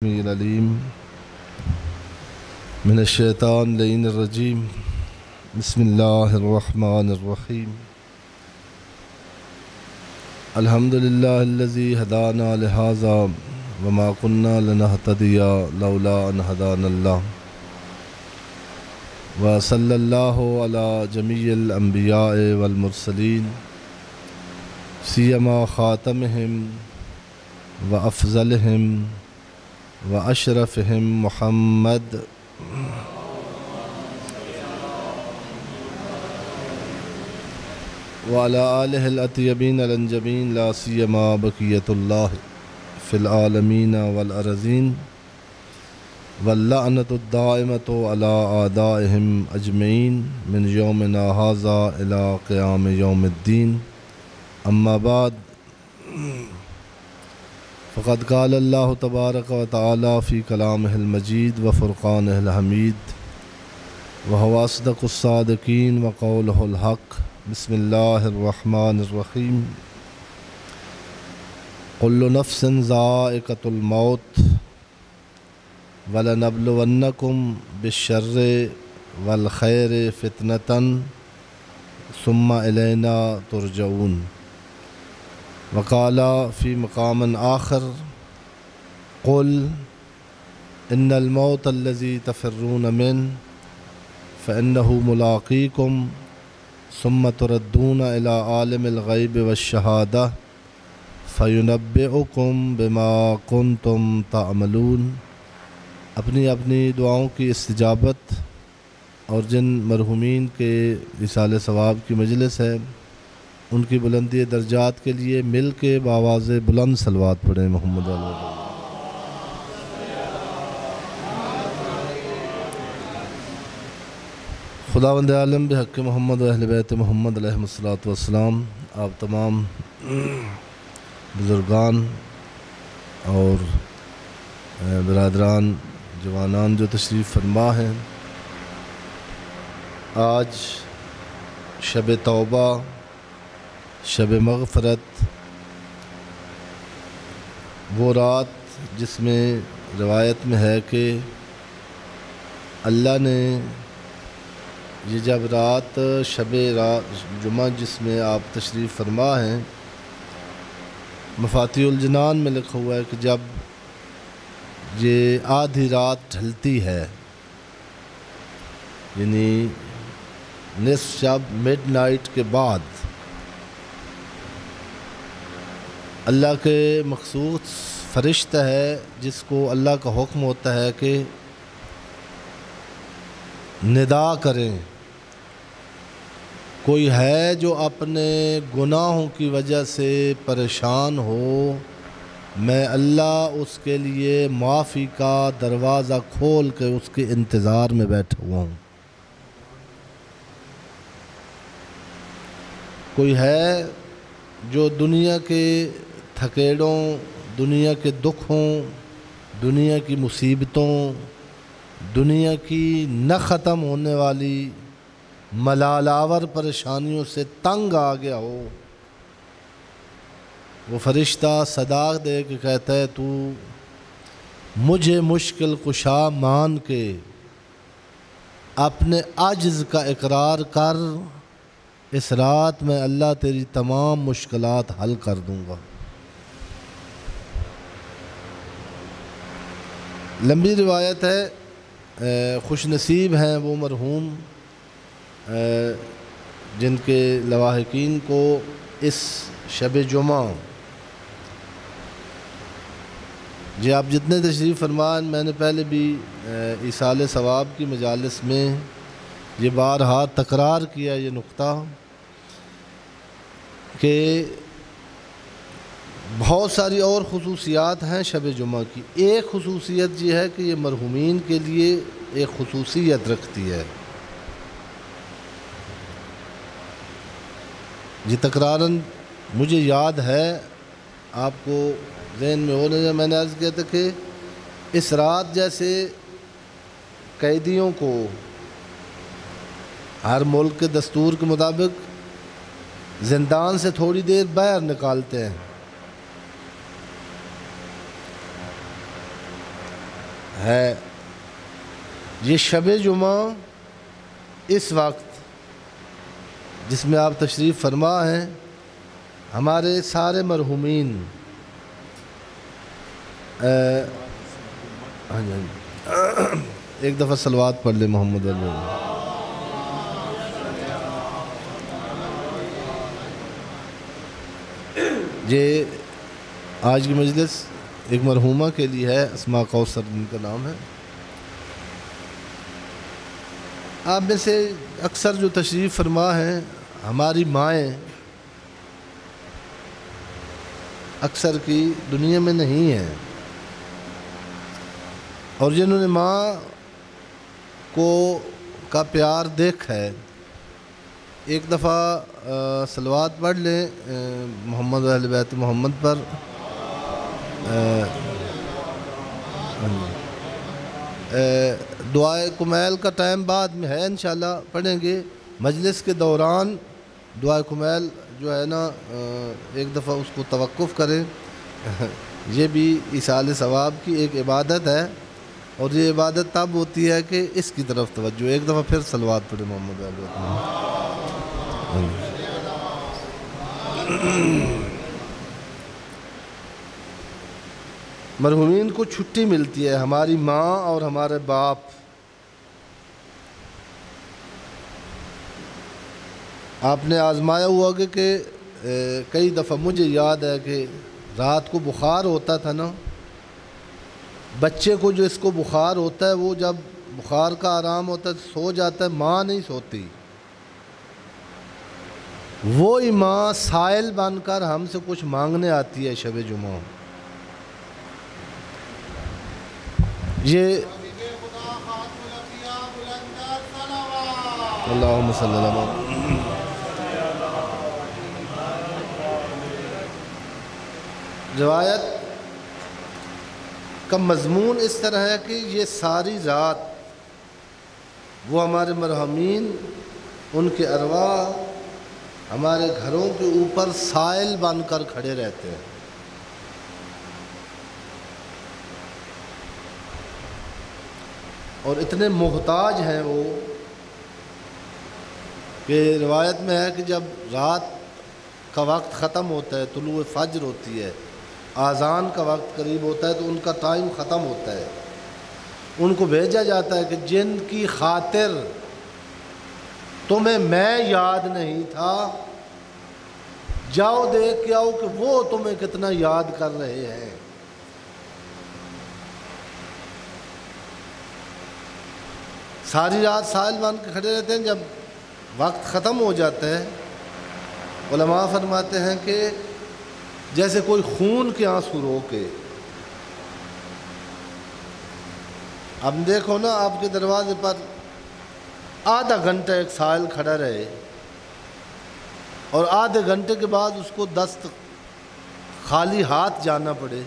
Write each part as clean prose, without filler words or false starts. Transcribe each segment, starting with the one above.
العلیم من الشیطان اللعین الرجیم بسم اللہ الرحمن الرحیم الحمدللہ الذی ہدانا لہذا وما كنا لنہتدی لولا ان ہدانا اللہ وصلی اللہ علی جمیع الانبیاء والمرسلین سیما خاتمہم وافضلہم واشرفہم محمد وعلى آلہ الاطیبین الانجبین لا سیما بقیۃ اللہ فی العالمین والارضین واللعنۃ الدائمۃ علی اعدائہم اجمعین من یومنا ھذا الی قیام یوم الدین اما بعد فقد قال اللہ تبارک و تعالی فی کلامہ المجید و فرقانہ الحمید وہو اصدق الصادقین وقولہ الحق بسم اللہ الرحمن الرحیم کل نفس ذائقۃ الموت وَلَنَبْلُوَنَّكُمْ بِالشَّرِّ وَالْخَيْرِ فِتْنَةً ثُمَّ إِلَيْنَا تُرْجَعُونَ وقال فی مقام آخر قل ان الموت الذی تفرون منه فإنه ملاقیکم ثم تردون إلى عالم الغیب والشہادہ فینبئکم بما کنتم تعملون۔ اپنی اپنی دعاؤں کی استجابت اور جن مرحومین کے ایصال ثواب کی مجلس ہے ان کی بلندی درجات کے لیے مل کے بآواز بلند صلوات پڑھیں محمد علیہ۔ خداوند عالم بحق محمد و اہل بیت محمد علیہ الصلوۃ والسلام آپ تمام بزرگان اور برادران جوانان جو تشریف فرما ہیں، آج شب توبہ، شب مغفرت، وہ رات جس میں روایت میں ہے کہ اللہ نے یہ جب رات شب جمعہ جس میں آپ تشریف فرما ہیں، مفاتیح الجنان میں لکھا ہوا ہے کہ جب یہ آدھی رات ڈھلتی ہے، یعنی نصف شب مڈ نائٹ کے بعد، اللہ کے مخصوص فرشتہ ہے جس کو اللہ کا حکم ہوتا ہے کہ ندا کریں، کوئی ہے جو اپنے گناہوں کی وجہ سے پریشان ہو، میں اللہ اس کے لیے معافی کا دروازہ کھول کے اس کے انتظار میں بیٹھا ہوا ہوں۔ کوئی ہے جو دنیا کے تھکیڑوں، دنیا کے دکھوں، دنیا کی مصیبتوں، دنیا کی نہ ختم ہونے والی ملال آور پریشانیوں سے تنگ آ گیا ہو، وہ فرشتہ صدا دے کے کہتا ہے تو مجھے مشکل کشا مان کے اپنے عجز کا اقرار کر، اس رات میں اللہ تیری تمام مشکلات حل کر دوں گا۔ لمبی روایت ہے، خوش نصیب ہیں وہ مرحوم جن کے لواحقین کو اس شب جمعہ، جی آپ جتنے تشریف فرمان، میں نے پہلے بھی ایصال ثواب کی مجالس میں یہ بارہا تکرار کیا یہ نقطہ کہ بہت ساری اور خصوصیات ہیں شب جمعہ کی۔ ایک خصوصیت یہ ہے کہ یہ مرحومین کے لیے ایک خصوصیت رکھتی ہے، یہ تکراراً مجھے یاد ہے، آپ کو ذہن میں ہونے سے میں نے عرض کیا تھا کہ اس رات جیسے قیدیوں کو ہر ملک کے دستور کے مطابق زندان سے تھوڑی دیر باہر نکالتے ہیں، ہے یہ شب جمعہ اس وقت جس میں آپ تشریف فرما ہیں ہمارے سارے مرحومین ایک دفعہ صلوات پڑھ لے محمد علیہ یہ آج کی مجلس ایک مرحومہ کے لیے ہے، اسماء کوثر جن کا نام ہے۔ آپ میں سے اکثر جو تشریف فرما ہیں ہماری مائیں اکثر کی دنیا میں نہیں ہیں، اور جنہوں نے ماں کا پیار دیکھا ہے ایک دفعہ صلوات پڑھ لیں محمد اہل بیت محمد پر۔ دعائے کمیل کا ٹائم بعد میں ہے، انشاءاللہ پڑھیں گے۔ مجلس کے دوران دعائے کمیل جو ہے نا ایک دفعہ اس کو توقف کریں، یہ بھی ایصال ثواب کی ایک عبادت ہے، اور یہ عبادت تب ہوتی ہے کہ اس کی طرف توجہ۔ ایک دفعہ پھر صلوات پڑھیں محمد اہل بیت محمد۔ مرحومین کو چھٹی ملتی ہے، ہماری ماں اور ہمارے باپ۔ آپ نے آزمایا ہوا کہ کئی دفعہ مجھے یاد ہے کہ رات کو بخار ہوتا تھا نا، بچے کو جو اس کو بخار ہوتا ہے وہ جب بخار کا آرام ہوتا ہے سو جاتا ہے، ماں نہیں سوتی، وہی ماں سائل بن کر ہم سے کچھ مانگنے آتی ہے شب جمعہ۔ یہ اللہم صلی اللہ علیہ وسلم۔ روایت کا مضمون اس طرح ہے کہ یہ ساری رات وہ ہمارے مرحومین ان کے ارواح ہمارے گھروں کے اوپر سائل بن کر کھڑے رہتے ہیں۔ اور اتنے محتاج ہیں وہ کہ روایت میں ہے کہ جب رات کا وقت ختم ہوتا ہے، طلوع فجر ہوتی ہے، اذان کا وقت قریب ہوتا ہے، تو ان کا ٹائم ختم ہوتا ہے، ان کو بھیجا جاتا ہے کہ جن کی خاطر تمہیں میں یاد نہیں تھا جاؤ دیکھ کے آؤ کہ وہ تمہیں کتنا یاد کر رہے ہیں۔ ساری رات سائل بن کے کھڑے رہتے ہیں۔ جب وقت ختم ہو جاتا ہے علماء فرماتے ہیں کہ جیسے کوئی خون کے آنسو رو کے، اب دیکھو نا آپ کے دروازے پر آدھا گھنٹہ ایک سائل کھڑا رہے اور آدھے گھنٹے کے بعد اس کو دست خالی ہاتھ جانا پڑے،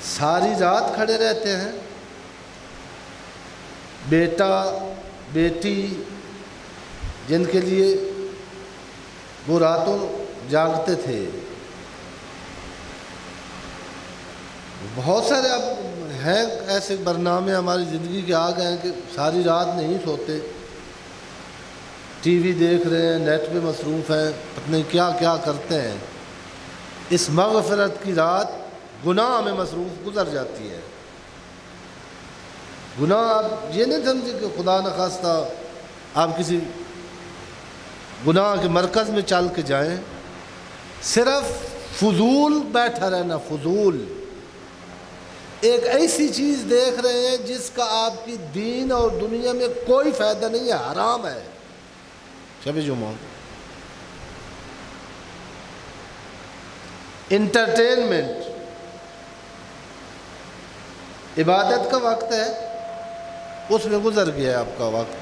ساری رات کھڑے رہتے ہیں۔ بیٹا بیٹی جن کے لیے وہ راتوں جاگتے تھے، بہت سارے اب ہیں ایسے برنامے ہماری زندگی کے آ گئے ہیں کہ ساری رات نہیں سوتے، ٹی وی دیکھ رہے ہیں، نیٹ پہ مصروف ہیں، پتہ نہیں کیا کیا کرتے ہیں۔ اس مغفرت کی رات گناہ میں مصروف گزر جاتی ہے۔ گناہ آپ یہ نہیں سمجھے کہ خدا نخواستہ آپ کسی گناہ کے مرکز میں چل کے جائیں، صرف فضول بیٹھا رہنا، فضول ایک ایسی چیز دیکھ رہے ہیں جس کا آپ کی دین اور دنیا میں کوئی فائدہ نہیں ہے، حرام ہے۔ شب جمعہ انٹرٹینمنٹ عبادت کا وقت ہے، اس میں گزر گیا ہے آپ کا وقت۔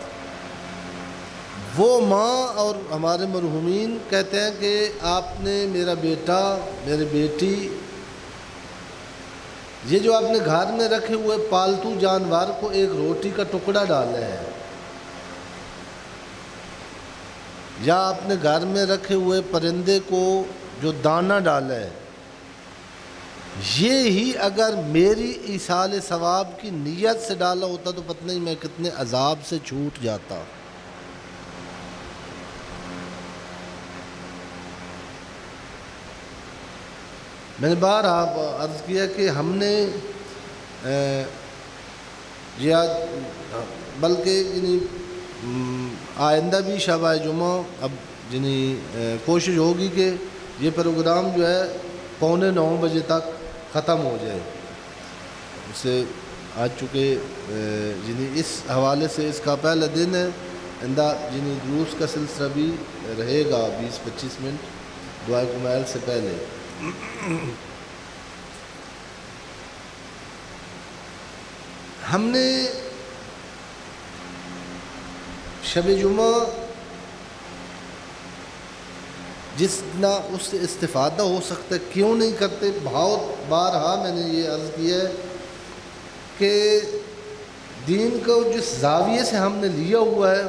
وہ ماں اور ہمارے مرحومین کہتے ہیں کہ آپ نے میرا بیٹا میری بیٹی یہ جو آپ نے گھر میں رکھے ہوئے پالتو جانور کو ایک روٹی کا ٹکڑا ڈالا ہے، یا آپ نے گھر میں رکھے ہوئے پرندے کو جو دانہ ڈالا ہے، ہی اگر میری ایصال ثواب کی نیت سے ڈالا ہوتا تو پتہ نہیں میں کتنے عذاب سے چھوٹ جاتا۔ میں نے بار آپ عرض کیا کہ ہم نے بلکہ آئندہ بھی شب جمعہ اب کوشش ہوگی کہ یہ پروگرام جو ہے 8:45 بجے تک ختم ہو جائے۔ اسے آج چونکہ اس حوالے سے اس کا پہلا دن ہے، آئندہ دروس کا سلسلہ بھی رہے گا 20-25 منٹ دعائے کمیل سے پہلے۔ ہم نے شب جمعہ جتنا اس سے استفادہ ہو سکتا ہے کیوں نہیں کرتے؟ بہت بارہا میں نے یہ عرض کیا ہے کہ دین کو جس زاویے سے ہم نے لیا ہوا ہے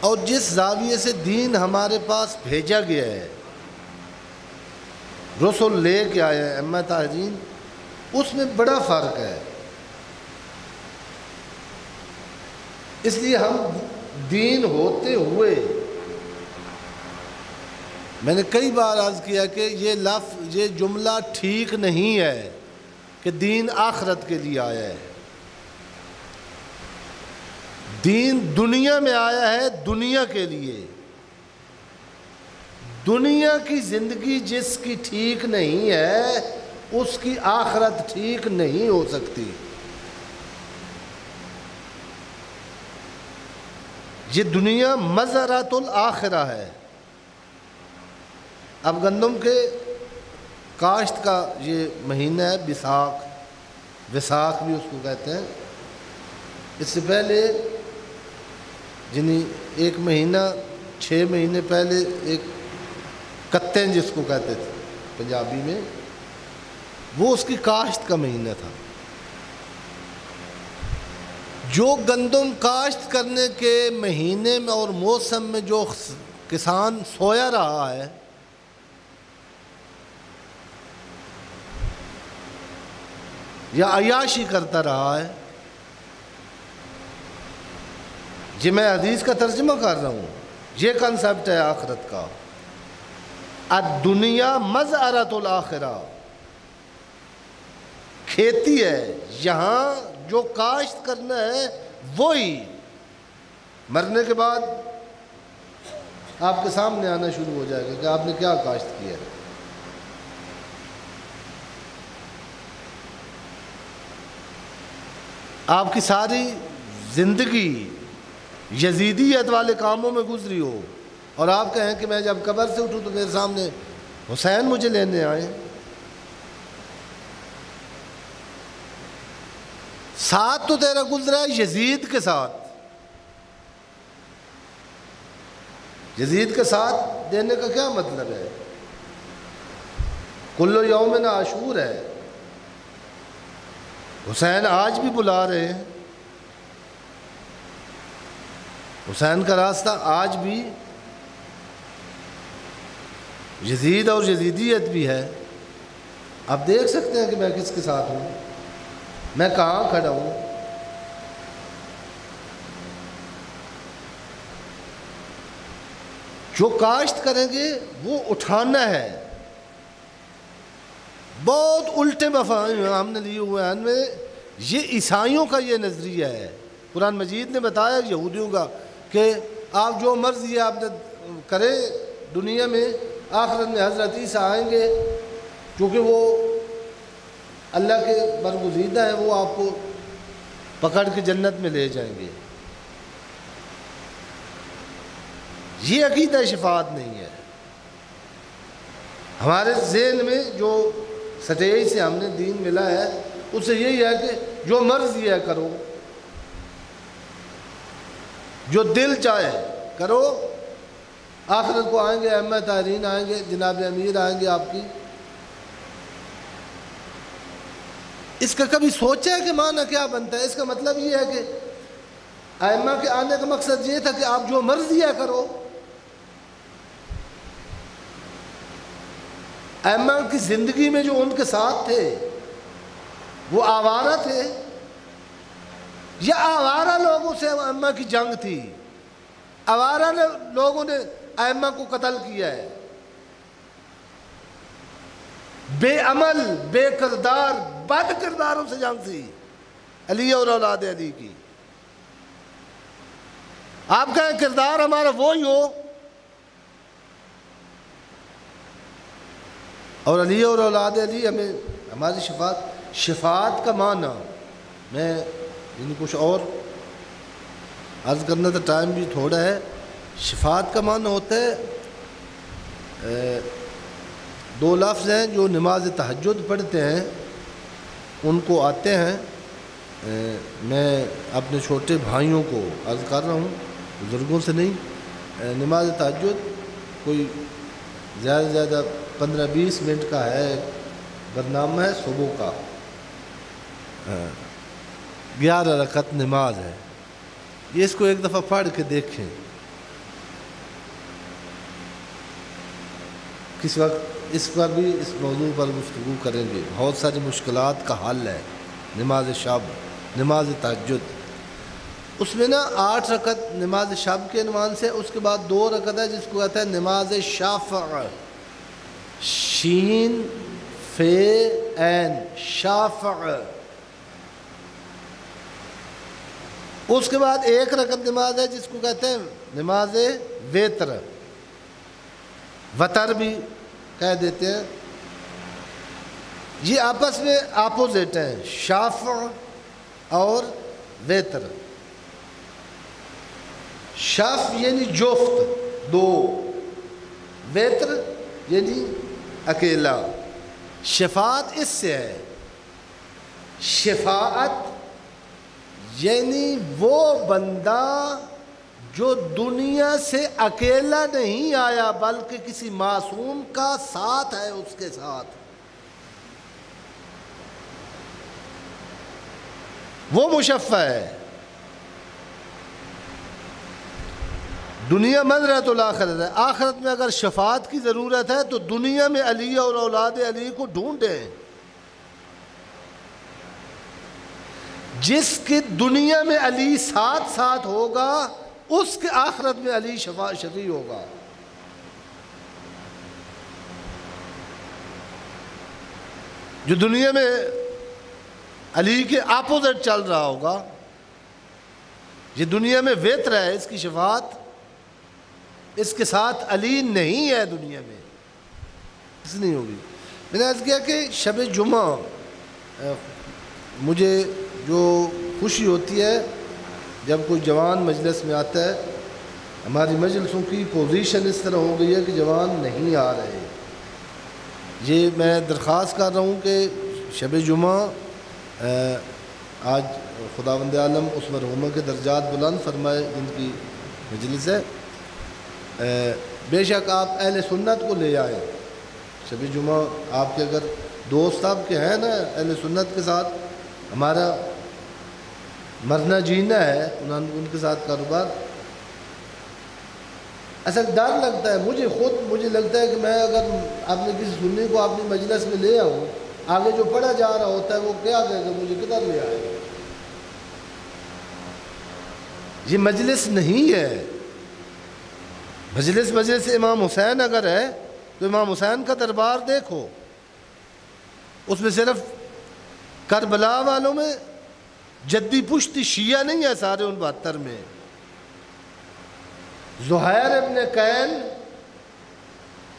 اور جس زاویے سے دین ہمارے پاس بھیجا گیا ہے، رسول لے کے آئے ہیں ائمہ طاہرین، اس میں بڑا فرق ہے۔ اس لیے ہم دین ہوتے ہوئے، میں نے کئی بار عرض کیا کہ یہ جملہ ٹھیک نہیں ہے کہ دین آخرت کے لیے آیا ہے۔ دین دنیا میں آیا ہے، دنیا کے لیے۔ دنیا کی زندگی جس کی ٹھیک نہیں ہے اس کی آخرت ٹھیک نہیں ہو سکتی۔ یہ دنیا مزرعۃ الآخرہ ہے۔ اب گندم کے کاشت کا یہ مہینہ ہے وساخ بھی اس کو کہتے ہیں۔ اس سے پہلے ایک مہینہ 6 مہینے پہلے ایک کتن جس کو کہتے تھے پنجابی میں، وہ اس کی کاشت کا مہینہ تھا۔ جو گندم کاشت کرنے کے مہینے میں اور موسم میں جو کسان سویا رہا ہے، یا عیاشی کرتا رہا ہے، یہ میں حدیث کا ترجمہ کر رہا ہوں، یہ کنسپٹ ہے آخرت کا۔ الدنیا مزرعۃ الآخرہ، کھیتی ہے، یہاں جو کاشت کرنا ہے وہی مرنے کے بعد آپ کے سامنے آنا شروع ہو جائے گا کہ آپ نے کیا کاشت کیا ہے۔ آپ کی ساری زندگی یزیدیت والے کاموں میں گزری ہو اور آپ کہیں کہ میں جب قبر سے اٹھوں تو میرے سامنے حسین مجھے لینے آئے۔ ساتھ تو تیرا گزرا ہے یزید کے ساتھ، یزید کے ساتھ دینے کا کیا مطلب ہے؟ کل یوم عاشور ہے، حسین آج بھی بلا رہے ہیں، حسین کا راستہ آج بھی یزید اور یزیدیت بھی ہے۔ آپ دیکھ سکتے ہیں کہ میں کس کے ساتھ ہوں، میں کہاں کھڑا ہوں۔ جو کاشت کریں گے وہ اٹھانا ہے۔ بہت الٹے مفاہیم ہم نے لیے ہوئے ہیں، یہ عیسائیوں کا یہ نظریہ ہے۔ قرآن مجید نے بتایا یہودیوں کا کہ آپ جو مرضی آپ نے کریں دنیا میں، آخرت میں حضرت عیسیٰ آئیں گے کیونکہ وہ اللہ کے برگزیدہ ہیں، وہ آپ کو پکڑ کے جنت میں لے جائیں گے۔ یہ عقیدہ شفاعت نہیں ہے۔ ہمارے ذہن میں جو سٹیج سے ہم نے دین ملا ہے اس سے یہی ہے کہ جو مرضی ہے کرو، جو دل چاہے کرو۔ آخرت کو آئیں گے ائمہ طاہرین، آئیں گے جناب امیر، آئیں گے آپ کی۔ اس کا کبھی سوچا ہے کہ معنی کیا بنتا ہے؟ اس کا مطلب یہ ہے کہ ائمہ کے آنے کا مقصد یہ تھا کہ آپ جو مرضی ہے کرو۔ ائمہ کی زندگی میں جو ان کے ساتھ تھے وہ آوارہ تھے یا آوارہ لوگوں سے ائمہ کی جنگ تھی؟ آوارہ لوگوں نے ائمہ کو قتل کیا ہے، بے عمل، بے کردار، بد کرداروں سے جنگ تھی علی اور اولاد علی کی۔ آپ کا کردار ہمارا وہی ہو، اور علی اور اولاد علی ہمیں ہماری شفاعت کا معنی میں کچھ اور عرض کرنا تھا، ٹائم بھی تھوڑا ہے۔ شفاعت کا معنی ہوتا ہے دو لفظ ہیں جو نماز تہجد پڑھتے ہیں ان کو آتے ہیں۔ میں اپنے چھوٹے بھائیوں کو عرض کر رہا ہوں، بزرگوں سے نہیں۔ نماز تہجد کوئی زیادہ سے زیادہ 15-20 منٹ کا ہے، برنامہ ہے، صبح کا 11 رکعت نماز ہے۔ یہ اس کو ایک دفعہ پڑھ کے دیکھیں، کس وقت اس پر بھی اس موضوع پر گفتگو کریں گے۔ بہت ساری مشکلات کا حل ہے نماز شب، نماز تہجد۔ اس میں نا 8 رکعت نماز شب کے عنوان سے، اس کے بعد 2 رکعت ہے جس کو کہتا ہے نماز شافع، شین فے عین شافع۔ اس کے بعد 1 رکعت نماز ہے جس کو کہتے ہیں نماز وتر، وتر بھی کہہ دیتے ہیں۔ یہ آپس میں اپوزٹ ہیں، شافع اور وتر۔ شف یعنی جفت، 2، وتر یعنی اکیلا۔ شفاعت اس سے ہے، شفاعت یعنی وہ بندہ جو دنیا سے اکیلا نہیں آیا بلکہ کسی معصوم کا ساتھ ہے اس کے ساتھ، وہ مشفع ہے۔ دنیا منظرۃ الآخرت ہے، آخرت میں اگر شفاعت کی ضرورت ہے تو دنیا میں علی اور اولاد علی کو ڈھونڈیں۔ جس کے دنیا میں علی ساتھ ہوگا اس کے آخرت میں علی شفیع ہوگا۔ جو دنیا میں علی کے اپوزٹ چل رہا ہوگا، یہ دنیا میں وتر ہے، اس کی شفاعت اس کے ساتھ علی نہیں ہے دنیا میں، اس نہیں ہوگی۔ میں نے عرض کیا کہ شب جمعہ مجھے جو خوشی ہوتی ہے جب کوئی جوان مجلس میں آتا ہے۔ ہماری مجلسوں کی پوزیشن اس طرح ہو گئی ہے کہ جوان نہیں آ رہے۔ یہ میں درخواست کر رہا ہوں کہ شب جمعہ آج خداوند عالم اس مرحومہ کے درجات بلند فرمائے جن کی مجلس ہے، بے شک آپ اہل سنت کو لے آئیں شب جمعہ۔ آپ کے اگر دوست آپ کے ہیں نا اہل سنت کے ساتھ، ہمارا مرنا جینا ہے ان کے ساتھ کاروبار۔ اصل ڈر لگتا ہے مجھے لگتا ہے کہ میں اگر اپنے کسی سنی کو اپنی مجلس میں لے آؤں، آگے جو پڑھا جا رہا ہوتا ہے وہ کیا کہے گا مجھے کدھر لے آئے گا۔ یہ مجلس نہیں ہے، مجلس امام حسین اگر ہے تو امام حسین کا دربار دیکھو، اس میں صرف کربلا والوں میں جدی پشتی شیعہ نہیں ہے سارے ان 72 میں۔ زہیر ابن قین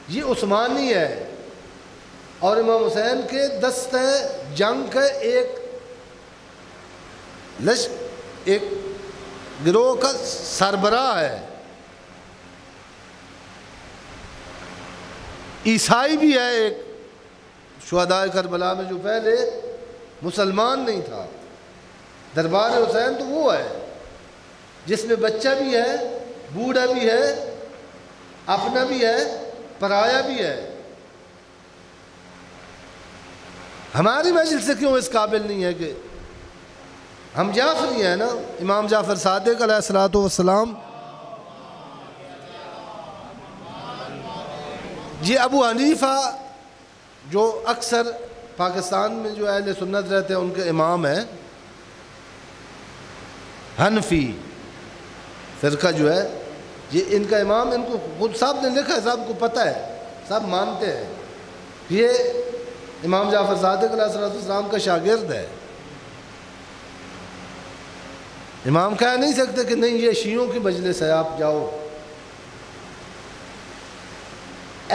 یہ عثمانی ہے اور امام حسین کے دستہ جنگ کا ایک گروہ کا سربراہ ہے۔ عیسائی بھی ہے ایک شہداء کربلا میں جو پہلے مسلمان نہیں تھا۔ دربار حسین تو وہ ہے جس میں بچہ بھی ہے، بوڑھا بھی ہے، اپنا بھی ہے، پرایا بھی ہے۔ ہماری مجلس سے کیوں اس قابل نہیں ہے کہ ہم جعفری ہیں نا، امام جعفر صادق علیہ الصلوۃ والسلام۔ یہ ابو حنیفہ جو اکثر پاکستان میں جو اہل سنت رہتے ہیں ان کے امام ہیں حنفی فرقہ جو ہے، یہ ان کا امام، ان کو خود صاحب نے لکھا ہے، صاحب کو پتہ ہے، صاحب مانتے ہیں، یہ امام جعفر صادق علیہ السلام کا شاگرد ہے۔ امام کہہ نہیں سکتے کہ نہیں یہ شیعوں کی مجلس ہے آپ جاؤ۔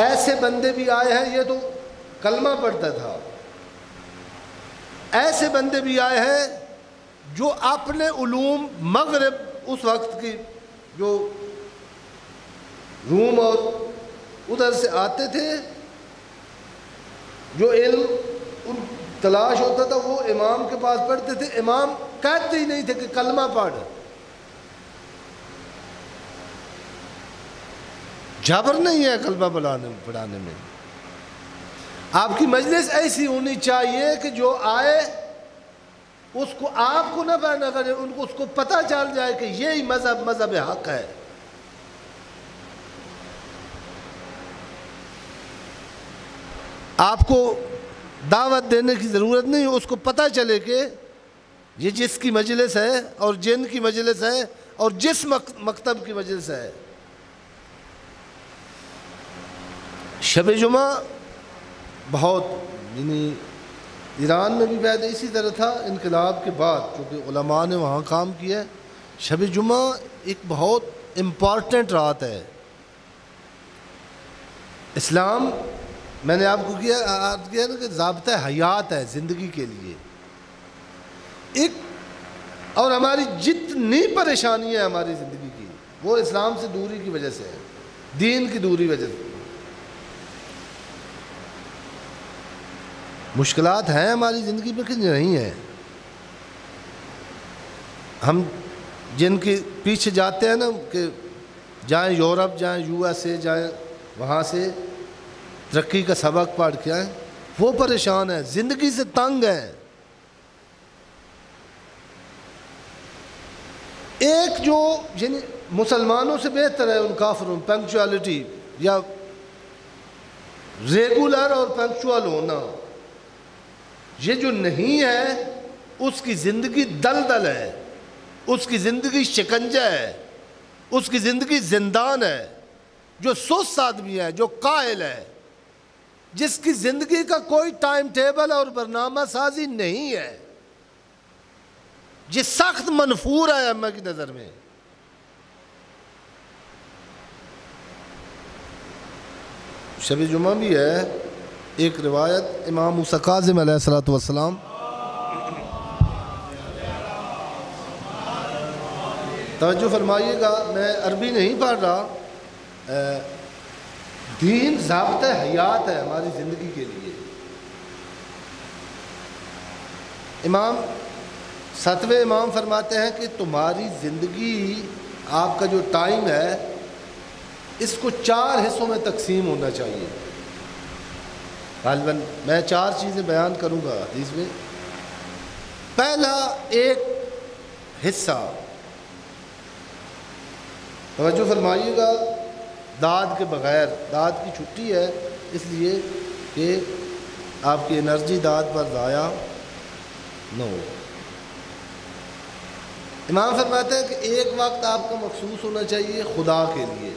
ایسے بندے بھی آئے ہیں، یہ تو کلمہ پڑھتا تھا، ایسے بندے بھی آئے ہیں جو اپنے علوم مغرب اس وقت کی جو روم اور ادھر سے آتے تھے، جو علم ان تلاش ہوتا تھا وہ امام کے پاس پڑھتے تھے، امام کہتے ہی نہیں تھے کہ کلمہ پڑھ، جبر نہیں ہے کلمہ پڑھانے میں۔ آپ کی مجلس ایسی ہونی چاہیے کہ جو آئے اس کو آپ کو نہ پڑھنا کرے، ان کو اس کو پتہ چل جائے کہ یہی مذہب حق ہے۔ آپ کو دعوت دینے کی ضرورت نہیں، اس کو پتہ چلے کہ یہ جس کی مجلس ہے اور جن کی مجلس ہے اور جس مکتب کی مجلس ہے۔ شب جمعہ بہت، یعنی ایران میں بھی پہلے اسی طرح تھا، انقلاب کے بعد چونکہ علماء نے وہاں کام کیا ہے، شب جمعہ ایک بہت امپورٹنٹ رات ہے۔ اسلام، میں نے آپ کو عرض کیا نا کہ ضابطہ حیات ہے زندگی کے لیے ایک، اور ہماری جتنی پریشانی ہے ہماری زندگی کی وہ اسلام سے دوری کی وجہ سے ہے، دین کی دوری وجہ سے۔ مشکلات ہیں ہماری زندگی میں کہ نہیں ہیں، ہم جن کے پیچھے جاتے ہیں نا کہ جائیں یورپ، جائیں یو ایس اے، جائیں وہاں سے ترقی کا سبق پڑھ کے آئیں، وہ پریشان ہیں، زندگی سے تنگ ہیں۔ ایک جو یعنی مسلمانوں سے بہتر ہے ان کافروں، پنکچوالٹی یا ریگولر اور پنکچوال ہونا، یہ جو نہیں ہے اس کی زندگی دلدل ہے، اس کی زندگی شکنجہ ہے، اس کی زندگی زندان ہے۔ جو سست آدمی ہے، جو قائل ہے، جس کی زندگی کا کوئی ٹائم ٹیبل اور برنامہ سازی نہیں ہے، یہ سخت منفور ہے امہ کی نظر میں۔ شب جمعہ بھی ہے ایک روایت، امام موسیٰ کاظم علیہ السلام، توجہ فرمائیے گا، میں عربی نہیں پڑھ رہا، دین ضابطہ حیات ہے ہماری زندگی کے لیے۔ امام 7ویں امام فرماتے ہیں کہ تمہاری زندگی، آپ کا جو ٹائم ہے، اس کو 4 حصوں میں تقسیم ہونا چاہیے۔ غالباً میں 4 چیزیں بیان کروں گا حدیث میں۔ پہلا ایک حصہ، توجہ فرمائیے گا، داد کے بغیر، داد کی چھٹی ہے اس لیے کہ آپ کی انرجی داد پر ضائع نہ ہو۔ امام فرماتے ہیں کہ ایک وقت آپ کو مخصوص ہونا چاہیے خدا کے لیے،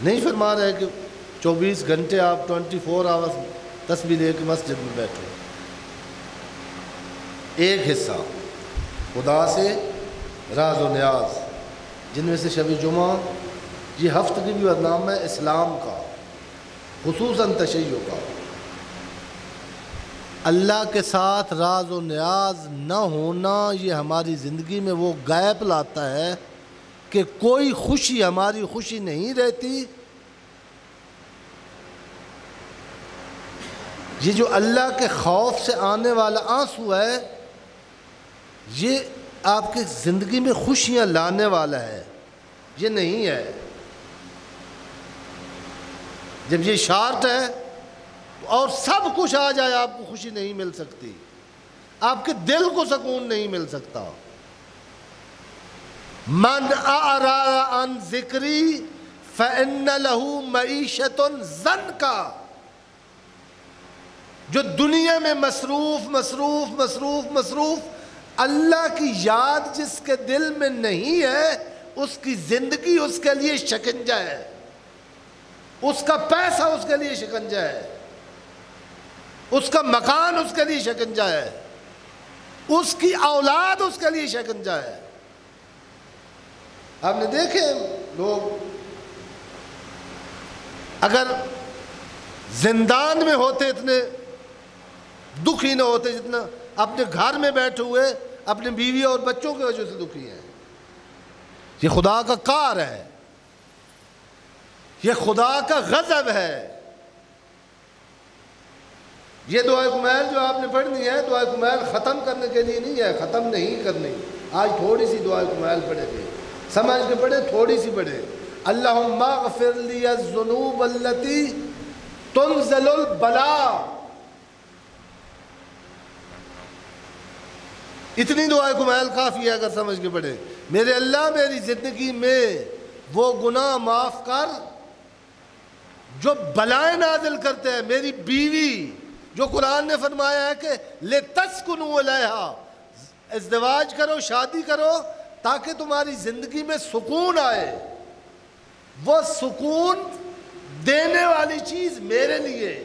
نہیں فرما رہے کہ 24 گھنٹے آپ 24 آورز تسبیح لے کے مسجد میں بیٹھو۔ ایک حصہ خدا سے راز و نیاز، جن میں سے شب جمعہ یہ ہفتگی بھی برنامہ ہے اسلام کا، خصوصاً تشیع کا۔ اللہ کے ساتھ راز و نیاز نہ ہونا یہ ہماری زندگی میں وہ گیپ لاتا ہے کہ کوئی خوشی ہماری خوشی نہیں رہتی۔ یہ جو اللہ کے خوف سے آنے والا آنسو ہے، یہ آپ کی زندگی میں خوشیاں لانے والا ہے، یہ نہیں ہے۔ جب یہ شارٹ ہے اور سب کچھ آ جائے آپ کو خوشی نہیں مل سکتی، آپ کے دل کو سکون نہیں مل سکتا۔ من اعرض عن ذکری فَإِنَّ لَهُ مَعِيشَةٌ ضَنْكَا، جو دنیا میں مصروف اللہ کی یاد جس کے دل میں نہیں ہے، اس کی زندگی اس کے لیے شکنجہ ہے، اس کا پیسہ اس کے لیے شکنجہ ہے، اس کا مکان اس کے لیے شکنجہ ہے، اس کی اولاد اس کے لیے شکنجہ ہے۔ آپ نے دیکھے لوگ اگر زندان میں ہوتے اتنے دکھی نہ ہوتے جتنا اپنے گھر میں بیٹھے ہوئے اپنے بیوی اور بچوں کی وجہ سے دکھی ہیں۔ یہ خدا کا کار ہے، یہ خدا کا غضب ہے۔ یہ دعائے کمیل جو آپ نے پڑھنی ہے، دعائے کمیل ختم کرنے کے لیے نہیں ہے، ختم نہیں کرنی۔ آج تھوڑی سی دعائے کمیل پڑھے تھے، سمجھ کے پڑھے، تھوڑی سی پڑھے۔ اللہم اغفر لی الذنوب التي تنزل البلاء، اتنی دعائے کمیل کافی ہے اگر سمجھ کے پڑھے۔ میرے اللہ میری زندگی میں وہ گناہ معاف کر جو بلائیں نازل کرتے ہیں۔ میری بیوی جو قرآن نے فرمایا ہے کہ لِتَسْكُنُوا إِلَيْهَا، ازدواج کرو، شادی کرو تاکہ تمہاری زندگی میں سکون آئے۔ وہ سکون دینے والی چیز میرے لیے